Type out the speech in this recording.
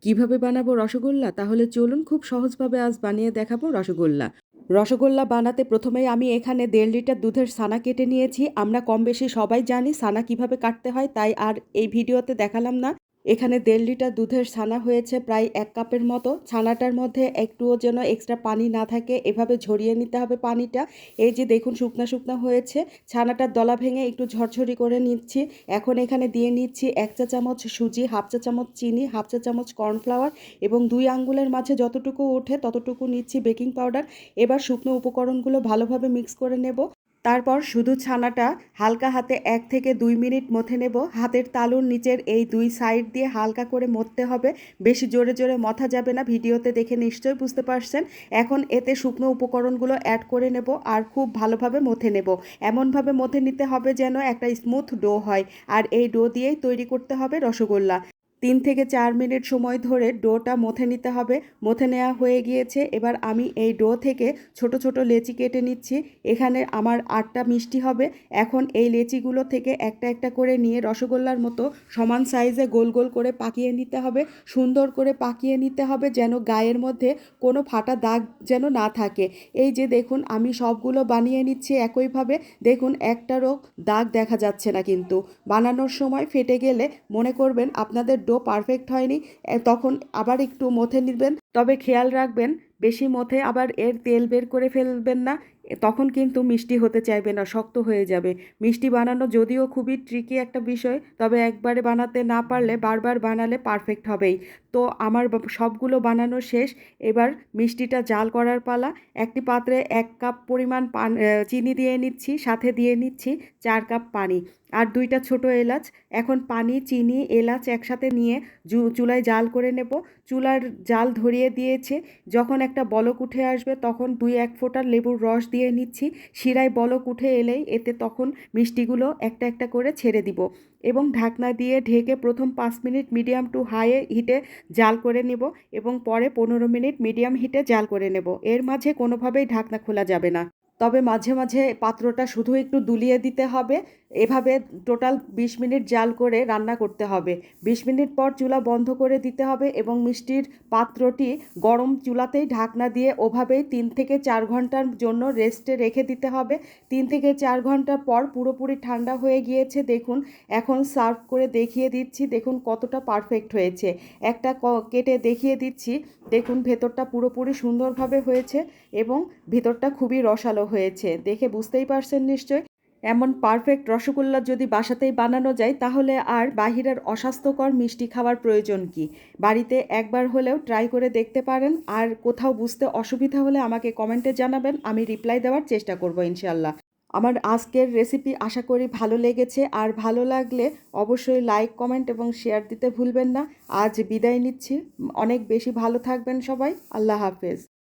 কিভাবে বানাবো রসগোল্লা? তাহলে চলুন খুব সহজভাবে আজ বানিয়ে দেখাবো রসগোল্লা। রসগোল্লা বানাতে প্রথমেই আমি এখানে ১.৫ লিটার দুধের ছানা কেটে নিয়েছি। আমরা কমবেশি সবাই জানি ছানা কিভাবে কাটতে হয়, তাই আর এই ভিডিওতে দেখালাম না। এখানে ১.৫ লিটার দুধের ছানা হয়েছে প্রায় ১ কাপের মতো। ছানাটার মধ্যে একটুও যেন এক্সট্রা পানি না থাকে, এভাবে ঝরিয়ে নিতে হবে পানিটা। এই যে দেখুন শুকনা শুকনা হয়েছে। ছানাটার দলা ভেঙে একটু ঝরঝরি করে নিচ্ছি। এখন এখানে দিয়ে নিচ্ছি ১ চা চামচ সুজি, হাফ চা চামচ চিনি, হাফ চা চামচ কর্নফ্লাওয়ার এবং ২ আঙ্গুলের মাঝে যতটুকু ওঠে ততটুকু নিচ্ছি বেকিং পাউডার। এবার শুকনো উপকরণগুলো ভালোভাবে মিক্স করে নেব। তারপর শুধু ছানাটা হালকা হাতে ১ থেকে ২ মিনিট মথে নেব। হাতের তালুর নিচের এই ২ সাইড দিয়ে হালকা করে মথতে হবে। বেশি জোরে জোরে মথা যাবে না, ভিডিওতে দেখে নিশ্চয়ই বুঝতে পারছেন। এখন এতে শুকনো উপকরণগুলো অ্যাড করে নেব আর খুব ভালোভাবে মথে নেব। এমনভাবে মথে নিতে হবে যেন একটা স্মুথ ডো হয়, আর এই ডো দিয়েই তৈরি করতে হবে রসগোল্লা। ৩ থেকে ৪ মিনিট সময় ধরে ডোটা মথে নিতে হবে। মথে নেওয়া হয়ে গিয়েছে। এবার আমি এই ডো থেকে ছোট ছোট লেচি কেটে নিচ্ছি। এখানে আমার ৮টা মিষ্টি হবে। এখন এই লেচিগুলো থেকে একটা একটা করে নিয়ে রসগোল্লার মতো সমান সাইজে গোল গোল করে পাকিয়ে নিতে হবে। সুন্দর করে পাকিয়ে নিতে হবে যেন গায়ের মধ্যে কোনো ফাটা দাগ যেন না থাকে। এই যে দেখুন আমি সবগুলো বানিয়ে নিচ্ছি একইভাবে। দেখুন একটারও দাগ দেখা যাচ্ছে না, কিন্তু বানানোর সময় ফেটে গেলে মনে করবেন আপনাদের ডো পারফেক্ট হয়নি। তখন আবার একটু মথে নেবেন, তবে খেয়াল রাখবেন বেশি মথে আবার এর তেল বের করে ফেলবেন না। তখন কিন্তু মিষ্টি হতে চাইবে না, শক্ত হয়ে যাবে। মিষ্টি বানানো যদিও খুবই ট্রিকি একটা বিষয়, তবে একবারে বানাতে না পারলে বারবার বানালে পারফেক্ট হবেই। তো আমার সবগুলো বানানো শেষ। এবার মিষ্টিটা জাল করার পালা। একটি পাত্রে ১ কাপ পরিমাণ চিনি দিয়ে নিচ্ছি, সাথে দিয়ে নিচ্ছি ৪ কাপ পানি আর ২টা ছোট এলাচ। এখন পানি, চিনি, এলাচ একসাথে নিয়ে চুলায় জাল করে নেব। চুলার জাল ধরিয়ে দিয়েছে। যখন একটা বলক উঠে আসবে তখন ২-১ ফোঁটা লেবুর রস দিয়ে নিচ্ছি। শিরায় বলক উঠে এলেই এতে তখন মিষ্টিগুলো একটা একটা করে ছেড়ে দিব এবং ঢাকনা দিয়ে ঢেকে প্রথম ৫ মিনিট মিডিয়াম টু হাই হিটে জাল করে নেব এবং পরে ১৫ মিনিট মিডিয়াম হিটে জাল করে নেব। এর মাঝে কোনোভাবেই ঢাকনা খোলা যাবে না, তবে মাঝে মাঝে পাত্রটা শুধু একটু দুলিয়ে দিতে হবে। এভাবে টোটাল ২০ মিনিট জাল করে রান্না করতে হবে। ২০ মিনিট পর চুলা বন্ধ করে দিতে হবে এবং মিষ্টির পাত্রটি গরম চুলাতেই ঢাকনা দিয়ে ওভাবেই ৩ থেকে ৪ ঘন্টার জন্য রেস্টে রেখে দিতে হবে। ৩ থেকে ৪ ঘন্টা পর পুরোপুরি ঠান্ডা হয়ে গিয়েছে। দেখুন এখন সার্ভ করে দেখিয়ে দিচ্ছি, দেখুন কতটা পারফেক্ট হয়েছে। একটা কেটে দেখিয়ে দিচ্ছি। দেখুন ভেতরটা পুরোপুরি সুন্দরভাবে হয়েছে এবং ভিতরটা খুবই রসালো হয়েছে, দেখে বুঝতেই পারছেন নিশ্চয়। এমন পারফেক্ট রসগোল্লা যদি বাসাতেই বানানো যায় তাহলে আর বাহিরের অস্বাস্থ্যকর মিষ্টি খাওয়ার প্রয়োজন কি। বাড়িতে একবার হলেও ট্রাই করে দেখতে পারেন। আর কোথাও বুঝতে অসুবিধা হলে আমাকে কমেন্টে জানাবেন, আমি রিপ্লাই দেওয়ার চেষ্টা করব ইনশাল্লাহ। আমার আজকের রেসিপি আশা করি ভালো লেগেছে, আর ভালো লাগলে অবশ্যই লাইক, কমেন্ট এবং শেয়ার দিতে ভুলবেন না। আজ বিদায় নিচ্ছি। অনেক বেশি ভালো থাকবেন সবাই। আল্লাহ হাফেজ।